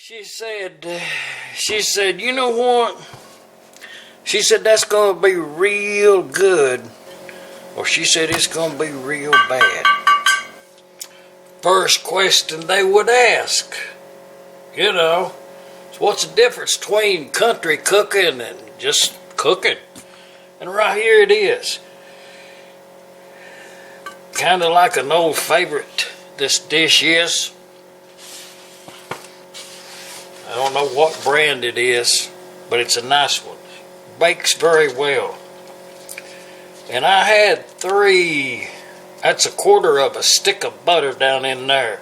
She said, you know what? She said, that's going to be real good. Or she said, it's going to be real bad. First question they would ask, so what's the difference between country cooking and just cooking? And right here it is. Kind of like an old favorite this dish is. I don't know what brand it is, but it's a nice one. Bakes very well. And I had 3, that's a quarter of a stick of butter down in there.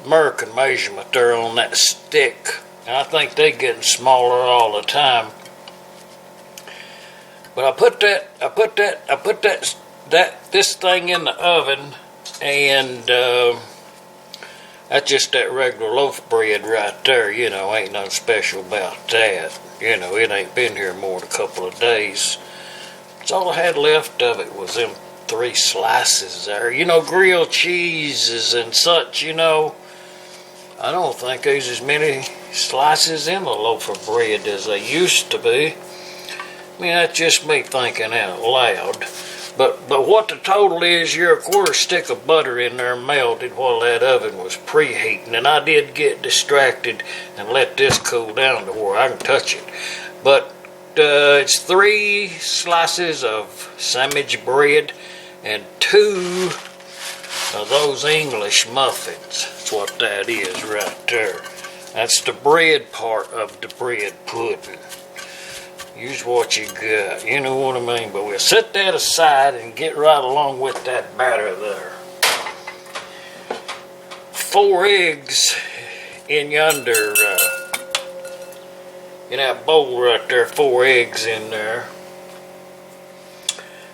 American measurement there on that stick. And I think they're getting smaller all the time. But I put this thing in the oven, and that's just that regular loaf bread right there, ain't nothing special about that. It ain't been here more than a couple of days. That's all I had left of it was them 3 slices there. Grilled cheeses and such, I don't think there's as many slices in a loaf of bread as they used to be. I mean, that's just me thinking out loud. But what the total is, you're a quarter stick of butter in there melted while that oven was preheating. And I did get distracted and let this cool down to where I can touch it. But it's 3 slices of sandwich bread and 2 of those English muffins. That's what that is right there. That's the bread part of the bread pudding. Use what you got, you know what I mean? But we'll set that aside and get right along with that batter there. 4 eggs in yonder, in that bowl right there, 4 eggs in there.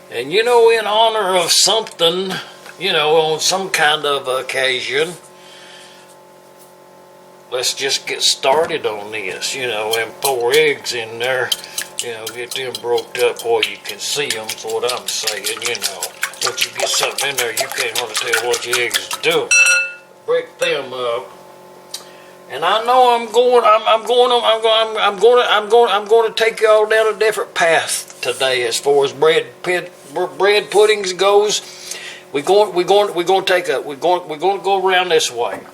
And in honor of something, on some kind of occasion, let's just get started on this, and 4 eggs in there. Get them broke up where you can see them, is what I'm saying, Once you get something in there, you can't hardly tell what your eggs do. Break them up. And I know I'm going to take y'all down a different path today as far as bread puddings goes. We're going to go around this way.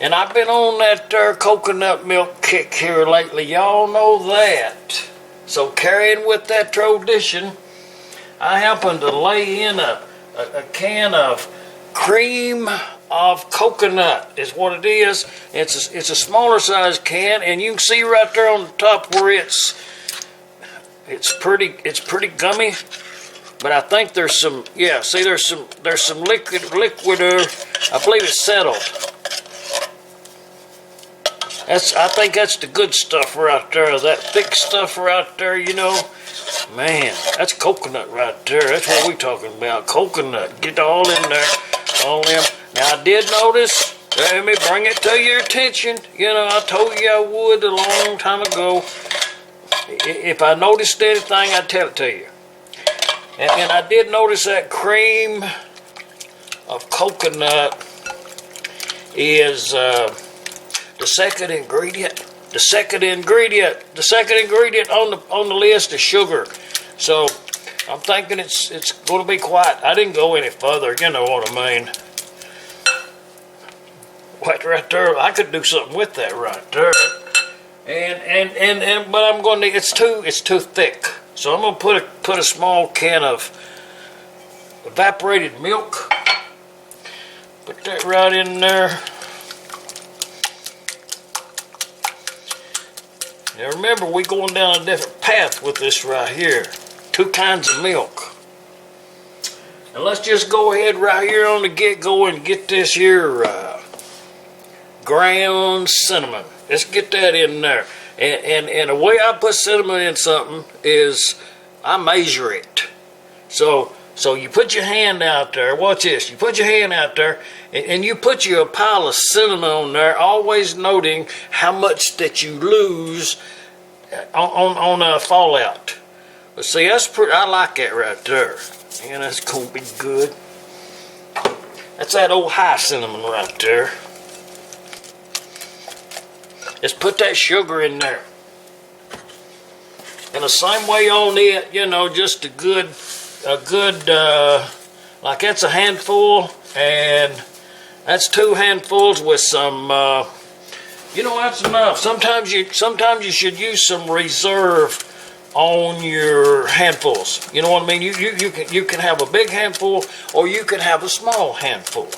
And I've been on that coconut milk kick here lately. Y'all know that. So carrying with that tradition, I happen to lay in a can of cream of coconut is what it is. It's a smaller size can, and you can see right there on the top where it's pretty gummy. But I think there's some there's some liquid I believe it's settled. I think that's the good stuff right there. That thick stuff right there, Man, that's coconut right there. That's what we're talking about. Coconut. Get all in there. All them. Now, I did notice, let me bring it to your attention. I told you I would a long time ago. If I noticed anything, I'd tell it to you. And I did notice that cream of coconut is... The second ingredient on the list is sugar. So I'm thinking it's going to be quiet. I didn't go any further. You know what I mean? Right there, I could do something with that right there. But I'm going to. It's too thick. So I'm going to put a small can of evaporated milk. Put that right in there. Now remember, we're going down a different path with this right here. 2 kinds of milk. And let's just go ahead right here on the get-go and get this here ground cinnamon. Let's get that in there. And the way I put cinnamon in something is I measure it. So you put your hand out there. Watch this. You put your hand out there, and you put a pile of cinnamon on there, always noting how much that you lose on a fallout. But see, that's pretty. I like that right there. Man, that's gonna be good. That's that old high cinnamon right there. is put that sugar in there. And the same way on it, you know, just a good, like that's a handful, and that's 2 handfuls with some, you know, that's enough. Sometimes you should use some reserve on your handfuls. You know what I mean? You can have a big handful, or you can have a small handful.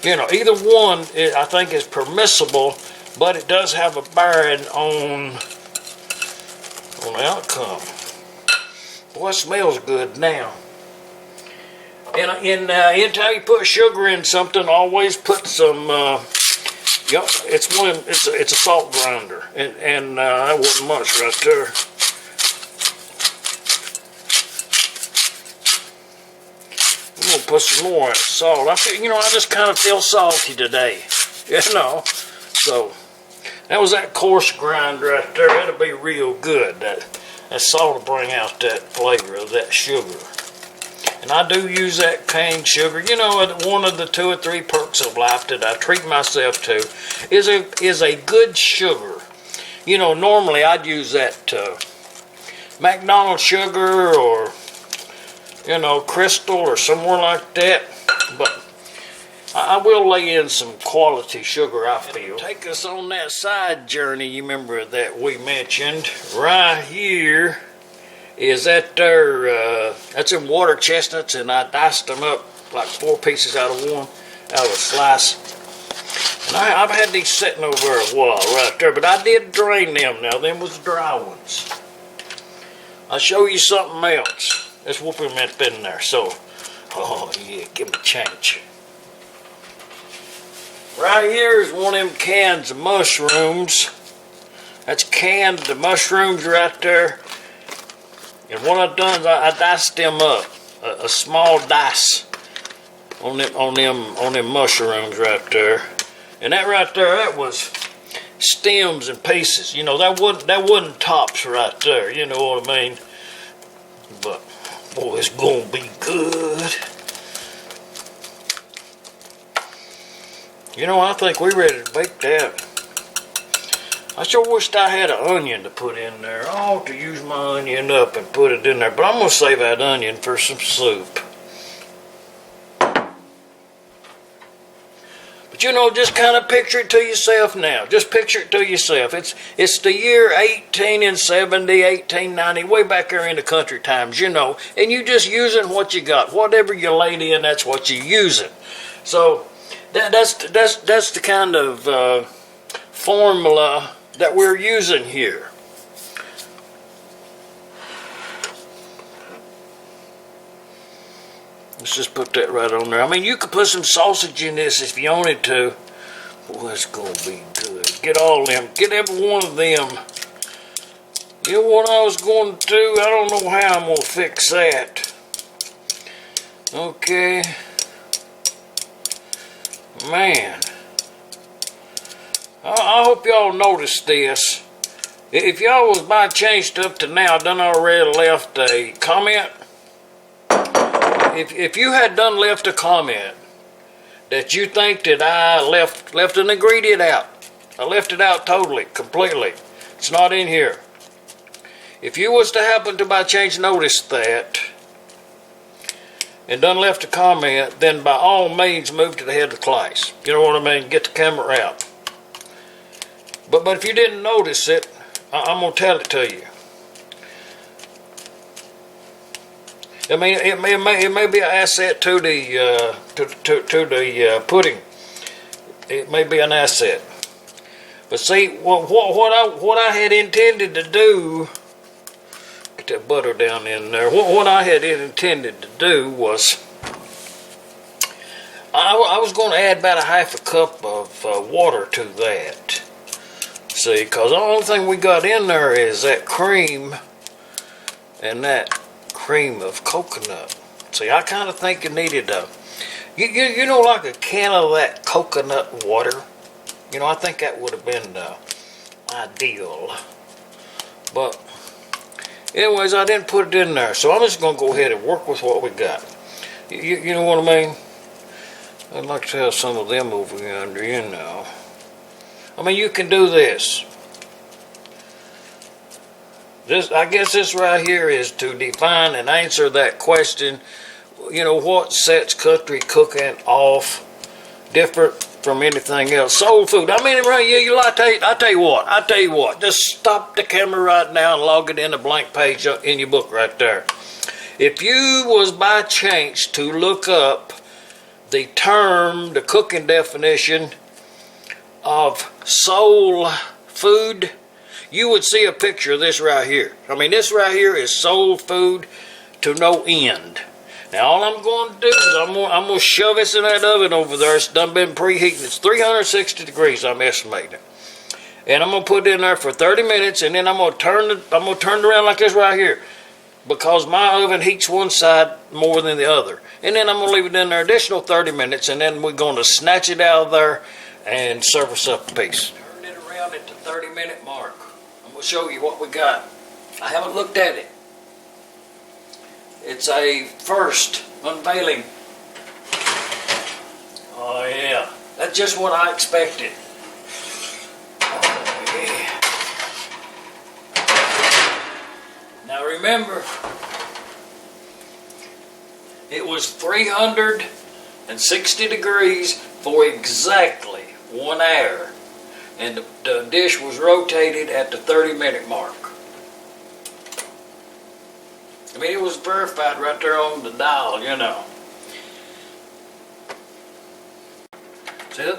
You know, either one I think is permissible, but it does have a bearing on the outcome. Boy, it smells good now. And anytime you put sugar in something, always put some. It's a salt grinder, and that wasn't much right there. I'm gonna put some more salt. I feel, I just kind of feel salty today, So that was that coarse grind right there. That'll be real good. That salt will bring out that flavor of that sugar. And I do use that cane sugar. You know, one of the 2 or 3 perks of life that I treat myself to is a good sugar. You know, normally I'd use that McDonald's sugar or, Crystal or somewhere like that. But I will lay in some quality sugar, I feel. Take us on that side journey, you remember that we mentioned. Right here is that there, that's in water chestnuts, and I diced them up like 4 pieces out of a slice. And I've had these sitting over a while right there, but I did drain them now. Them was dry ones. I'll show you something else. This whooping mint been there, so, oh yeah, give me a change. Right here is one of them cans of mushrooms. That's canned mushrooms right there. And what I've done is I diced them up, a small dice on them mushrooms right there. And that right there, that was stems and pieces. You know, that wasn't tops right there. You know what I mean? But boy, it's gonna be good. You know, I think we're ready to bake that. I sure wished I had an onion to put in there. I ought to use my onion up and put it in there, but I'm going to save that onion for some soup. But just kind of picture it to yourself now. Just picture it to yourself. It's the year 1870, 1890, way back there in the country times, and you just using what you got. Whatever you laid in, that's what you're using. So that's the kind of formula that we're using here. Let's just put that right on there. I mean, you could put some sausage in this if you wanted to. Boy, it's gonna be good. Get all them. Get every one of them. You know what I was going to do? I don't know how I'm gonna fix that. Okay. Man. I hope y'all noticed this. If y'all was by changed up to now, done already left a comment. If you had done left a comment that you think that I left an ingredient out, I left it out totally, completely. It's not in here. If you was to happen to by chance notice that and done left a comment, then by all means move to the head of the class. You know what I mean? Get the camera out. But if you didn't notice it, I'm gonna tell it to you. I mean, it may be an asset to the pudding. It may be an asset. But see, what I had intended to do. Get that butter down in there. What I had intended to do was, I was going to add about a half a cup of water to that. See, because the only thing we got in there is that cream and that cream of coconut. See, I kind of think you needed like a can of that coconut water. I think that would have been ideal. But anyways, I didn't put it in there, so I'm just going to go ahead and work with what we got. You know what I mean? I'd like to have some of them over yonder, I mean, you can do this. I guess this right here is to define and answer that question. You know, what sets country cooking off different from anything else? Soul food. I mean, right here, I tell you what. Just stop the camera right now and log it in a blank page in your book right there. If you was by chance to look up the term, the cooking definition of soul food, you would see a picture of this right here. I mean, this right here is soul food to no end. Now, all I'm going to do is I'm going to shove this in that oven over there. It's done been preheating. It's 360 degrees, I'm estimating. And I'm going to put it in there for 30 minutes, and then I'm going to turn it around like this right here, because my oven heats one side more than the other. And then I'm going to leave it in there additional 30 minutes, and then we're going to snatch it out of there and serve us up a piece. Turn it around at the 30-minute mark. I'm going to show you what we got. I haven't looked at it. It's a first unveiling. Oh yeah, that's just what I expected. Oh yeah. Now remember, it was 360 degrees for exactly 1 hour, and the dish was rotated at the 30-minute mark. I mean, it was verified right there on the dial, you know. See,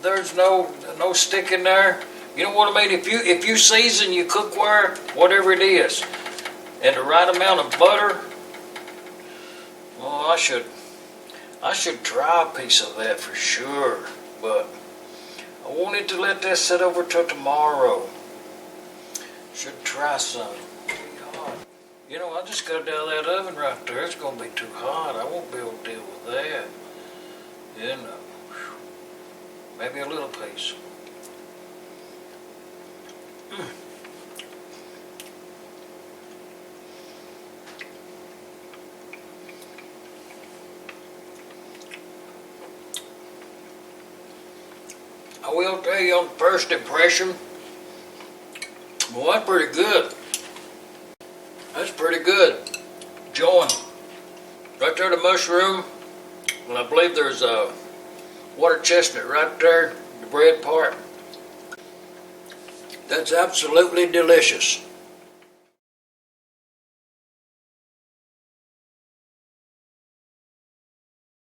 there's no stick in there. You know what I mean? If you season your cookware, whatever it is, and the right amount of butter, well, I should try a piece of that for sure. But I wanted to let that sit over till tomorrow. Should try some. You know, I just got down that oven right there. It's going to be too hot. I won't be able to deal with that. You know. Maybe a little piece. I will tell you on first impression, well, that's pretty good. That's pretty good. Join. Right there, the mushroom. And I believe there's a water chestnut right there, the bread part. That's absolutely delicious.